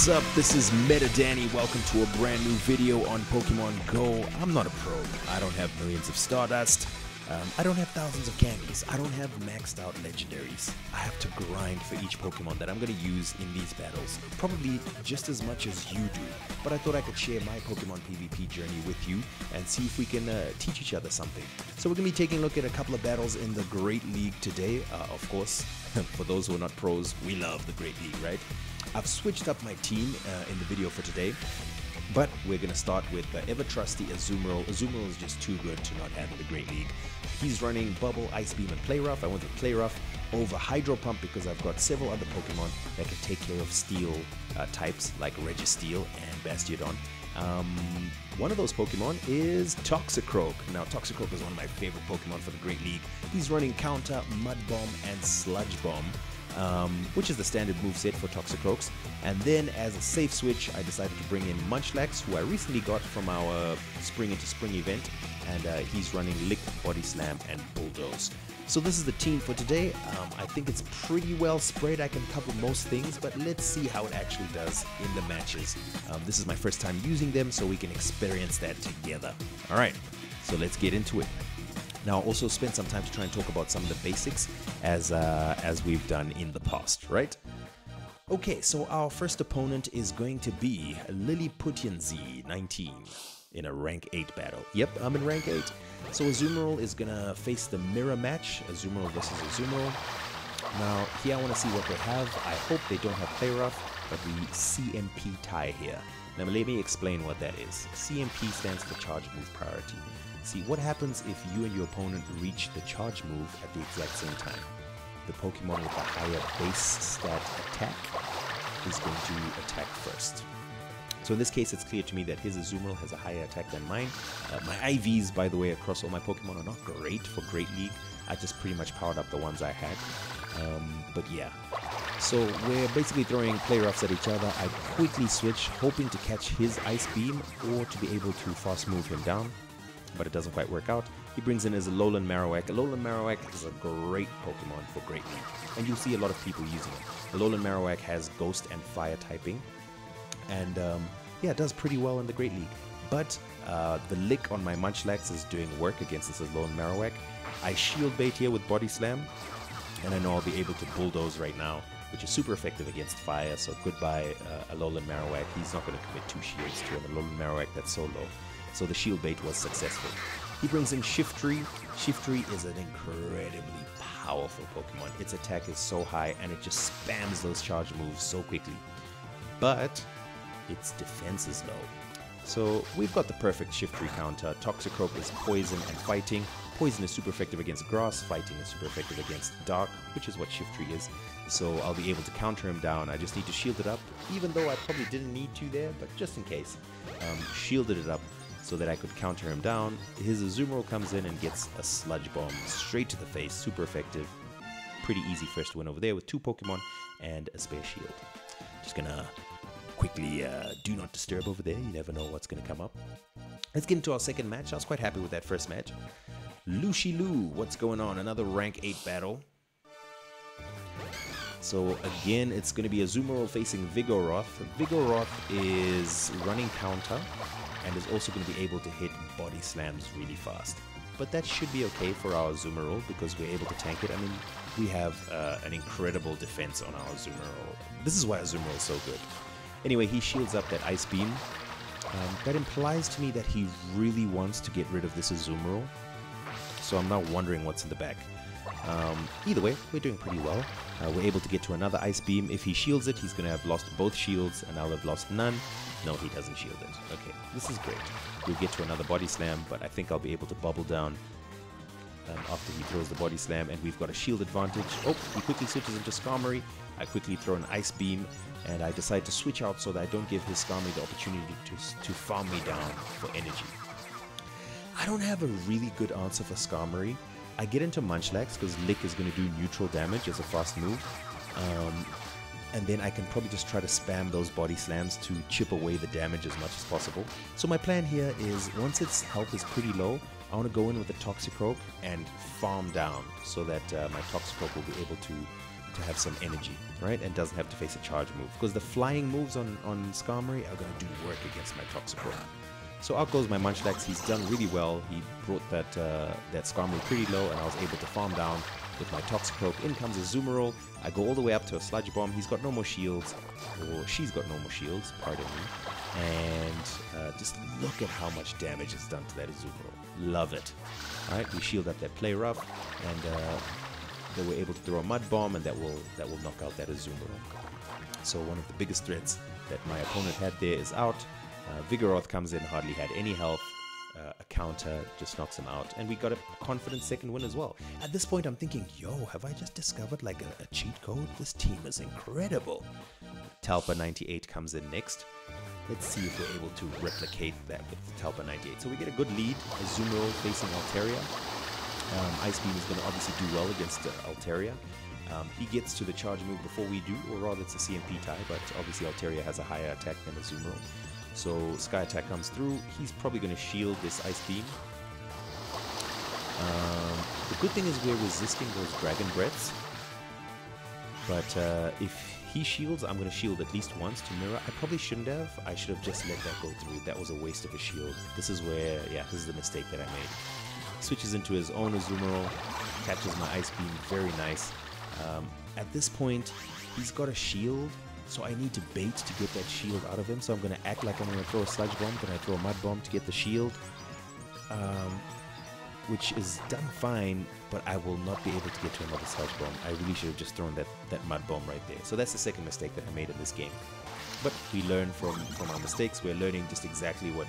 What's up? This is Meta Danny. Welcome to a brand new video on Pokemon Go. I'm not a pro. I don't have millions of Stardust. I don't have thousands of candies. I don't have maxed out legendaries. I have to grind for each Pokemon that I'm going to use in these battles. Probably just as much as you do. But I thought I could share my Pokemon PvP journey with you and see if we can teach each other something. So we're going to be taking a look at a couple of battles in the Great League today. Of course, for those who are not pros, we love the Great League, right? I've switched up my team in the video for today, but we're going to start with the ever-trusty Azumarill. Azumarill is just too good to not have in the Great League. He's running Bubble, Ice Beam, and Play Rough. I went with Play Rough over Hydro Pump because I've got several other Pokemon that can take care of Steel types like Registeel and Bastiodon. One of those Pokemon is Toxicroak. Now, Toxicroak is one of my favorite Pokemon for the Great League. He's running Counter, Mud Bomb, and Sludge Bomb. Which is the standard moveset for Toxicroaks. And then as a safe switch, I decided to bring in Munchlax, who I recently got from our Spring into Spring event, and he's running Lick, Body Slam, and Bulldoze. So this is the team for today. I think it's pretty well spread. I can cover most things, but let's see how it actually does in the matches. This is my first time using them, so we can experience that together. All right, so let's get into it. Now, I'll also spend some time to try and talk about some of the basics as we've done in the past, right? Okay, so our first opponent is going to be Lilliputian 19 in a rank 8 battle. Yep, I'm in rank 8. So Azumarill is going to face the mirror match, Azumarill versus Azumarill. Now, here I want to see what they have. I hope they don't have Play Rough, but the CMP tie here. Now, let me explain what that is. CMP stands for Charge Move Priority. See, what happens if you and your opponent reach the charge move at the exact same time? The Pokemon with the higher base stat attack is going to attack first. So in this case, it's clear to me that his Azumarill has a higher attack than mine. My IVs, by the way, across all my Pokemon are not great for Great League. I just pretty much powered up the ones I had. But yeah. So we're basically throwing Play Roughs at each other. I quickly switch, hoping to catch his Ice Beam or to be able to fast move him down. But it doesn't quite work out. He brings in his Alolan Marowak. Alolan Marowak is a great Pokemon for Great League, and you'll see a lot of people using it. Alolan Marowak has Ghost and Fire typing, and yeah, it does pretty well in the Great League. But the Lick on my Munchlax is doing work against this Alolan Marowak. I Shield Bait here with Body Slam, and I know I'll be able to Bulldoze right now, which is super effective against Fire, so goodbye Alolan Marowak. He's not going to commit 2 shields to an Alolan Marowak that's so low. So the shield bait was successful. He brings in Shiftry. Shiftry is an incredibly powerful Pokemon. Its attack is so high and it just spams those charge moves so quickly. But its defense is low. So we've got the perfect Shiftry counter. Toxicroak is poison and fighting. Poison is super effective against grass. Fighting is super effective against dark, which is what Shiftry is. So I'll be able to counter him down. I just need to shield it up, even though I probably didn't need to there, but just in case. Shielded it up so that I could counter him down. His Azumarill comes in and gets a Sludge Bomb straight to the face, super effective. Pretty easy first win over there with 2 Pokemon and a spare shield. Just gonna quickly do not disturb over there, you never know what's gonna come up. Let's get into our second match. I was quite happy with that first match. Lushilu, what's going on? Another rank 8 battle. So again, it's going to be Azumarill facing Vigoroth. Vigoroth is running Counter and is also going to be able to hit Body Slams really fast. But that should be okay for our Azumarill because we're able to tank it. I mean, we have an incredible defense on our Azumarill. This is why Azumarill is so good. Anyway, he shields up that Ice Beam. That implies to me that he really wants to get rid of this Azumarill. So I'm now wondering what's in the back. Either way, we're doing pretty well. We're able to get to another Ice Beam. If he shields it, he's going to have lost both shields, and I'll have lost none. No, he doesn't shield it. Okay, this is great. We'll get to another Body Slam, but I think I'll be able to bubble down after he throws the Body Slam, and we've got a shield advantage. Oh, he quickly switches into Skarmory. I quickly throw an Ice Beam, and I decide to switch out so that I don't give his Skarmory the opportunity to farm me down for energy. I don't have a really good answer for Skarmory. I get into Munchlax because Lick is going to do neutral damage as a fast move. And then I can probably just try to spam those Body Slams to chip away the damage as much as possible. So my plan here is, once its health is pretty low, I want to go in with the Toxicroak and farm down so that my Toxicroak will be able to to have some energy, right? And doesn't have to face a charge move. Because the flying moves on Skarmory are going to do work against my Toxicroak. So out goes my Munchlax. He's done really well. He brought that Skarmory pretty low, and I was able to farm down with my Toxicroak. In comes Azumarill. I go all the way up to a Sludge Bomb. He's got no more shields, or she's got no more shields, pardon me. And just look at how much damage it's done to that Azumarill. Love it. Alright, we shield up that Play Rough, and they were able to throw a Mud Bomb, and that will knock out that Azumarill. So one of the biggest threats that my opponent had there is out. Vigoroth comes in, hardly had any health. A counter just knocks him out, and we got a confident second win as well. At this point I'm thinking, yo, have I just discovered like a cheat code? This team is incredible. Talpa 98 comes in next. Let's see if we're able to replicate that with Talpa 98. So we get a good lead. Azumarill facing Altaria. Ice Beam is going to obviously do well against Altaria. He gets to the charge move before we do, or rather it's a CMP tie, but obviously Altaria has a higher attack than Azumarill. So Sky Attack comes through. He's probably going to shield this Ice Beam. The good thing is we're resisting those Dragon Breaths. But if he shields, I'm going to shield at least once to mirror. I probably shouldn't have. I should have just let that go through. That was a waste of a shield. This is where, yeah, this is the mistake that I made. Switches into his own Azumarill. Catches my Ice Beam. Very nice. At this point, he's got a shield. So I need to bait to get that shield out of him. So I'm going to act like I'm going to throw a Sludge Bomb. Then I throw a Mud Bomb to get the shield. Which is done fine, but I will not be able to get to another Sludge Bomb. I really should have just thrown that Mud Bomb right there. So that's the second mistake that I made in this game. But we learn from our mistakes. We're learning just exactly what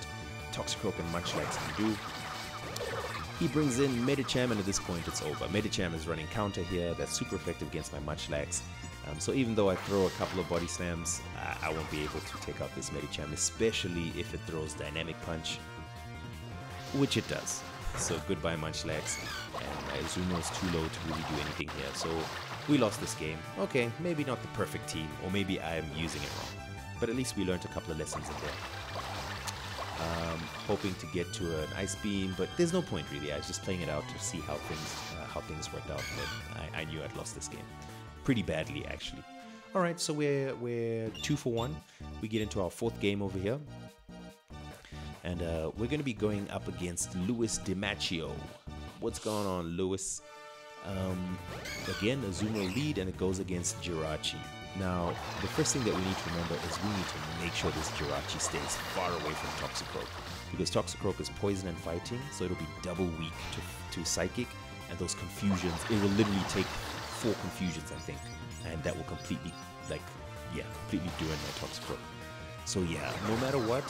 Toxicroak and Munchlax can do. He brings in Medicham, and at this point it's over. Medicham is running counter here. That's super effective against my Munchlax. So even though I throw a couple of body slams, I won't be able to take out this Medicham, especially if it throws Dynamic Punch, which it does. So goodbye Munchlax, and my Azumarill is too low to really do anything here. So we lost this game. Okay, maybe not the perfect team, or maybe I'm using it wrong. But at least we learned a couple of lessons in there. Hoping to get to an Ice Beam, but there's no point really. I was just playing it out to see how things worked out. But I knew I'd lost this game pretty badly, actually. All right, so we're 2 for 1. We get into our 4th game over here, and we're going to be going up against Luis DiMaccio. What's going on, Luis? Again, Azumarill lead, and it goes against Jirachi. Now, the first thing that we need to remember is we need to make sure this Jirachi stays far away from Toxicroak, because Toxicroak is poison and fighting, so it'll be double weak to Psychic, and those confusions, it will literally take 4 confusions, I think, and that will completely, completely doing my Toxicroak. So yeah, no matter what,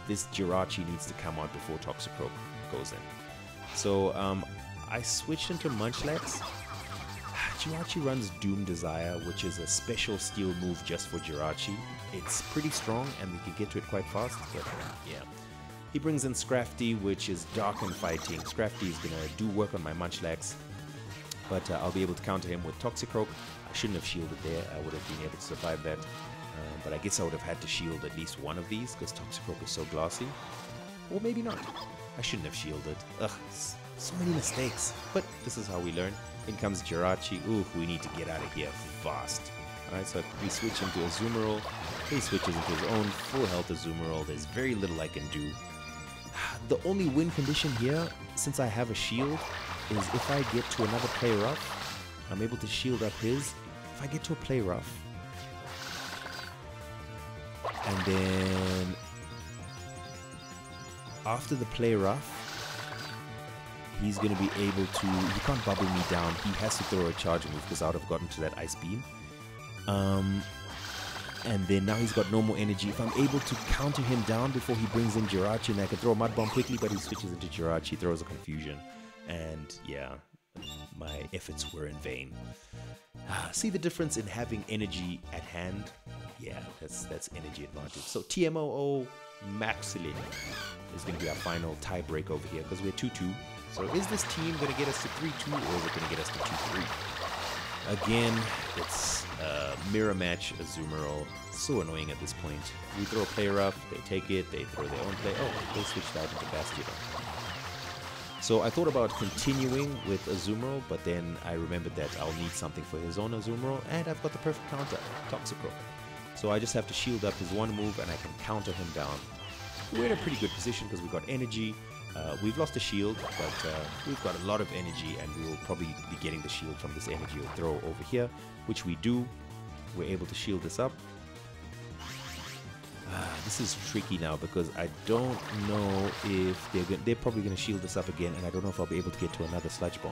this Jirachi needs to come out before Toxicroak goes in. So I switched into Munchlax. Jirachi runs Doom Desire, which is a special steel move just for Jirachi. It's pretty strong, and we can get to it quite fast, but yeah. He brings in Scrafty, which is dark and fighting. Scrafty is going to do work on my Munchlax, but I'll be able to counter him with Toxicroak. I shouldn't have shielded there. I would have been able to survive that. But I guess I would have had to shield at least one of these, because Toxicroak is so glossy. Or maybe not. I shouldn't have shielded. Ugh, so many mistakes. But this is how we learn. In comes Jirachi. Ooh, we need to get out of here fast. Alright, so we switch into Azumarill. He switches into his own full health Azumarill. There's very little I can do. The only win condition here, since I have a shield, is if I get to another Play Rough, I'm able to shield up his. If I get to a Play Rough, and then after the Play Rough, he's going to be able to, he can't bubble me down, he has to throw a charge move because I would have gotten to that Ice Beam. And then now he's got no more energy. If I'm able to counter him down before he brings in Jirachi, and I can throw a Mud Bomb quickly, but he switches into Jirachi, throws a Confusion. And yeah, my efforts were in vain. See the difference in having energy at hand? Yeah, that's energy advantage. So TMOO Maxilin is going to be our final tie break over here because we're 2-2. So is this team going to get us to 3-2 or is it going to get us to 2-3? Again, it's mirror match Azumarill. So annoying at this point. We throw a Play Rough, they take it, they throw their own play. Oh, they switched out into Bastion. So I thought about continuing with Azumarill, but then I remembered that I'll need something for his own Azumarill, and I've got the perfect counter, Toxicroak. So I just have to shield up his one move and I can counter him down. We're in a pretty good position because we've got energy. We've lost a shield, but we've got a lot of energy, and we will probably be getting the shield from this energy throw over here, which we do. We're able to shield this up. This is tricky now because I don't know if they're probably going to shield this up again, and I don't know if I'll be able to get to another Sludge Bomb.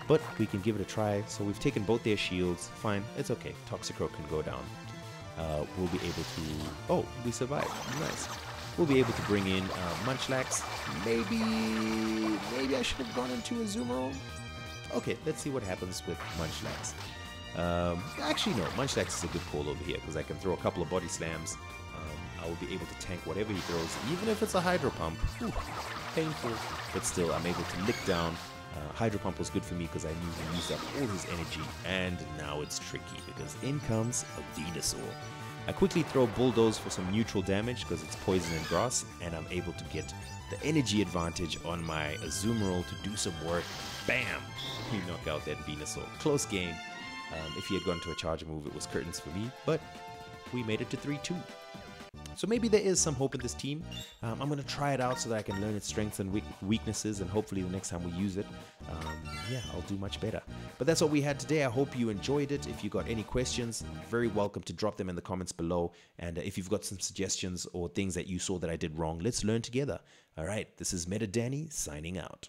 But we can give it a try. So we've taken both their shields. Fine, it's okay. Toxicroak can go down. We'll be able to... Oh, we survived. Nice. We'll be able to bring in Munchlax. Maybe I should have gone into Azumarill. Okay, let's see what happens with Munchlax. Actually, no. Munchlax is a good call over here because I can throw a couple of body slams. I will be able to tank whatever he throws, even if it's a Hydro Pump. Whew, painful, but still, I'm able to lick down. Hydro Pump was good for me because I knew he used up all his energy, and now it's tricky because in comes a Venusaur. I quickly throw Bulldoze for some neutral damage because it's poison and grass, and I'm able to get the energy advantage on my Azumarill to do some work. Bam! We knock out that Venusaur. Close game. If he had gone to a charger move, it was curtains for me, but we made it to 3-2. So maybe there is some hope in this team. I'm going to try it out so that I can learn its strengths and weaknesses, and hopefully the next time we use it, yeah, I'll do much better. But that's what we had today. I hope you enjoyed it. If you got any questions, very welcome to drop them in the comments below. And if you've got some suggestions or things that you saw that I did wrong, let's learn together. All right, this is Meta Danny signing out.